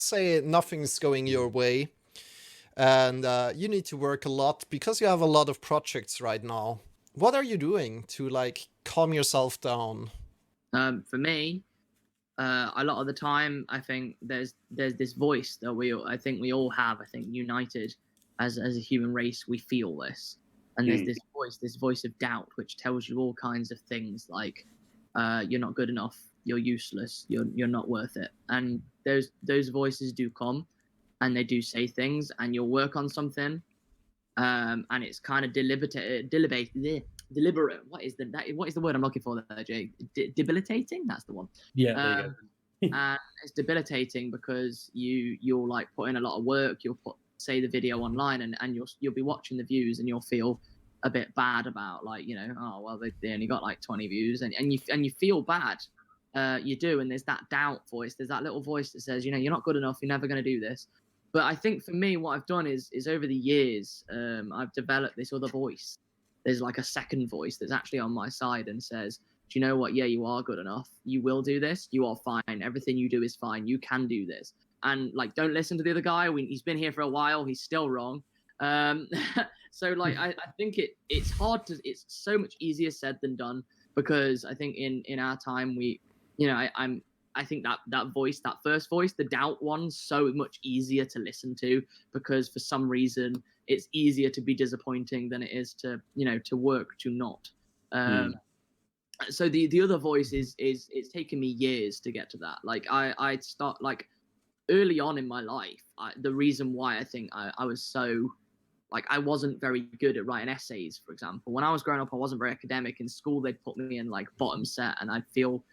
say nothing's going your way and you need to work a lot because you have a lot of projects right now. What are you doing to like calm yourself down? For me, a lot of the time, I think there's this voice that I think we all have. I think united as a human race, we feel this, and there's this voice of doubt, which tells you all kinds of things like you're not good enough, you're useless, you're not worth it, and those voices do come, and they do say things, and you'll work on something, and it's kind of deliberate. What is the word I'm looking for there, Jay? Debilitating. That's the one. Yeah, there you go. And it's debilitating because you'll like put in a lot of work. You'll say the video online, and you'll be watching the views, and you'll feel a bit bad about like, you know, oh well, they only got like 20 views, and you feel bad. You do, and there's that doubt voice. There's that little voice that says, you know, you're not good enough. You're never going to do this. But I think for me, what I've done is over the years, I've developed this other voice. There's like a second voice that's actually on my side and says, do you know what? Yeah, you are good enough. You will do this. You are fine. Everything you do is fine. You can do this. And like, don't listen to the other guy. He's been here for a while. He's still wrong. So like, I think it's hard to, it's so much easier said than done, because I think in our time, I think that voice, that first voice, the doubt one, so much easier to listen to, because for some reason it's easier to be disappointing than it is to, you know, to work to not. So the other voice is it's taken me years to get to that. Like I start like early on in my life, the reason why I think I was so like, I wasn't very good at writing essays, for example. When I was growing up, I wasn't very academic. In school, they'd put me in like bottom set, and I'd feel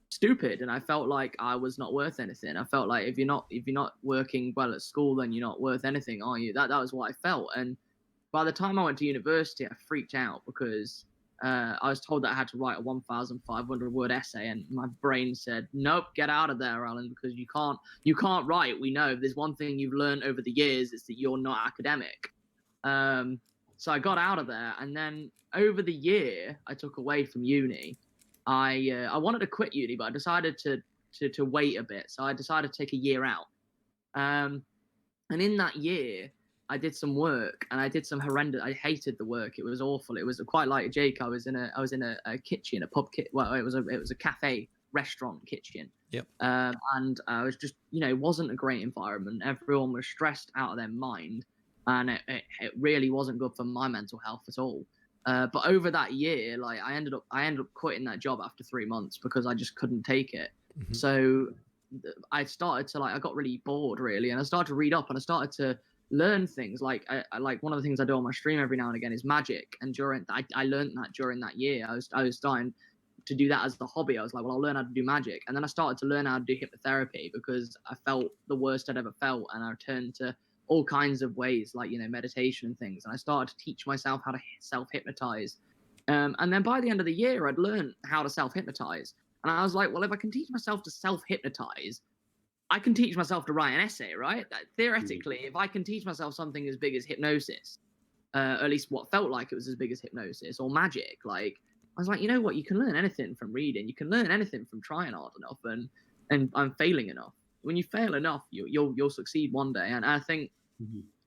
stupid, and I felt like I was not worth anything. I felt like if you're not working well at school, then you're not worth anything, are you? That was what I felt. And by the time I went to university, I freaked out because I was told that I had to write a 1,500 word essay, and my brain said, nope, get out of there, Allan, because you can't write. We know if there's one thing you've learned over the years, it's that you're not academic. So I got out of there, and then over the year I took away from uni, I wanted to quit uni, but I decided to wait a bit. So I decided to take a year out. And in that year, I did some work, and I did some horrendous. I hated the work. It was awful. It was quite like Jake. I was in a kitchen, a pub kit. Well, it was a cafe restaurant kitchen. Yep. And I was just, you know, it wasn't a great environment. Everyone was stressed out of their mind, and it really wasn't good for my mental health at all. But over that year, like I ended up quitting that job after 3 months because I just couldn't take it. Mm-hmm. So I started to I got really bored really, and I started to read up, and I started to learn things. Like I like one of the things I do on my stream every now and again is magic, and I learned that during that year. I was starting to do that as a hobby. I was like, well, I'll learn how to do magic, and then I started to learn how to do hypnotherapy because I felt the worst I'd ever felt, and I turned to all kinds of ways, like, you know, meditation and things. And I started to teach myself how to self-hypnotize. And then by the end of the year, I'd learned how to self-hypnotize. And I was like, well, if I can teach myself to self-hypnotize, I can teach myself to write an essay, right? Theoretically, if I can teach myself something as big as hypnosis, or at least what felt like it was as big as hypnosis, or magic, like, I was like, you know what? You can learn anything from reading. You can learn anything from trying hard enough and I'm failing enough. When you fail enough, you'll succeed one day. And I think,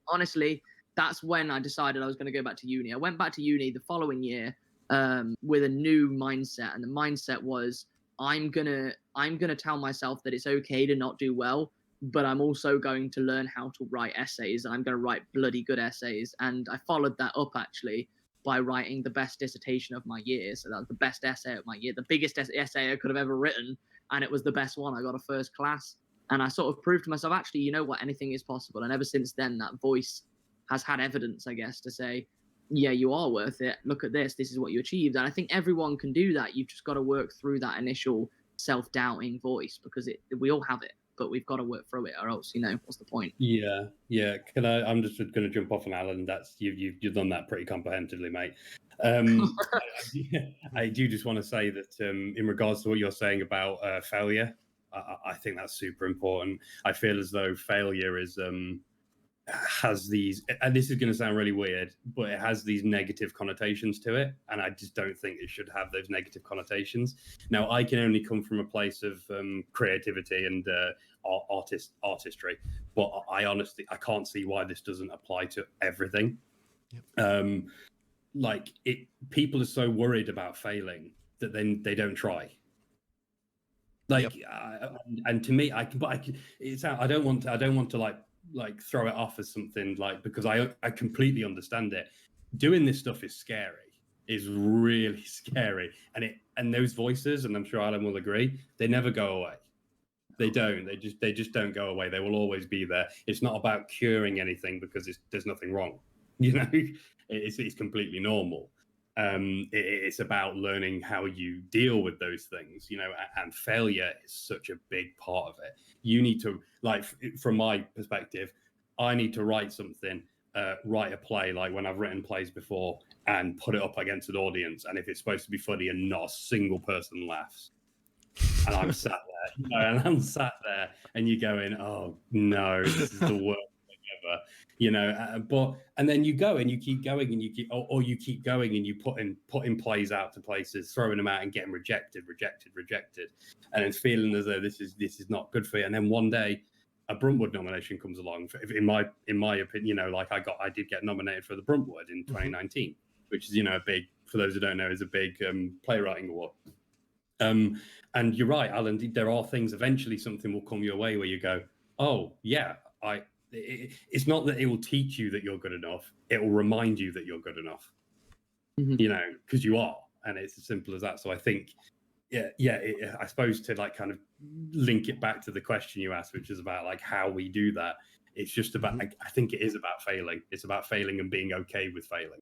honestly, that's when I decided I was going to go back to uni. I went back to uni the following year with a new mindset, and the mindset was I'm gonna tell myself that it's okay to not do well, but I'm also going to learn how to write essays, and I'm going to write bloody good essays. And I followed that up actually by writing the best dissertation of my year. So that was the best essay of my year, the biggest essay I could have ever written, and it was the best one. I got a first class. And I sort of proved to myself, actually, you know what, anything is possible. And ever since then, that voice has had evidence, I guess, to say, yeah, you are worth it. Look at this. This is what you achieved. And I think everyone can do that. You've just got to work through that initial self-doubting voice, because we all have it, but we've got to work through it, or else, you know, what's the point? Yeah. I'm just going to jump off on Allan. That's you've done that pretty comprehensively, mate. I do just want to say that in regards to what you're saying about failure, I think that's super important. I feel as though failure has these, and this is going to sound really weird, but it has these negative connotations to it, and I just don't think it should have those negative connotations. Now, I can only come from a place of creativity and artistry. But I honestly, I can't see why this doesn't apply to everything. Yep. Like people are so worried about failing that then they don't try. Like, and to me, I don't want to like throw it off as something like, because I completely understand it. Doing this stuff is scary, is really scary, and those voices, and I'm sure Allan will agree, they never go away. They don't. They just don't go away. They will always be there. It's not about curing anything because there's nothing wrong. You know, it's completely normal. It's about learning how you deal with those things, you know, and failure is such a big part of it. You need to, like, from my perspective, I need to write something, write a play, like when I've written plays before, and put it up against an audience. And if it's supposed to be funny and not a single person laughs, and I'm sat there, you know, and I'm sat there, and you're going, oh no, this is the worst thing ever, you know. And then you go and you keep going, and you keep, or you keep going, and you putting plays out to places, throwing them out and getting rejected, and then feeling as though this is not good for you. And then one day, a Bruntwood nomination comes along. In my opinion, you know, like I did get nominated for the Bruntwood in 2019, which is, you know, a big, for those who don't know, is a big playwriting award. And you're right, Allan, there are things, eventually something will come your way where you go, oh yeah, it's not that it will teach you that you're good enough, it will remind you that you're good enough. You know, because you are, and it's as simple as that. So I think, I suppose to like kind of link it back to the question you asked, which is about like how we do that, it's just about, I think it is about failing. It's about failing and being okay with failing.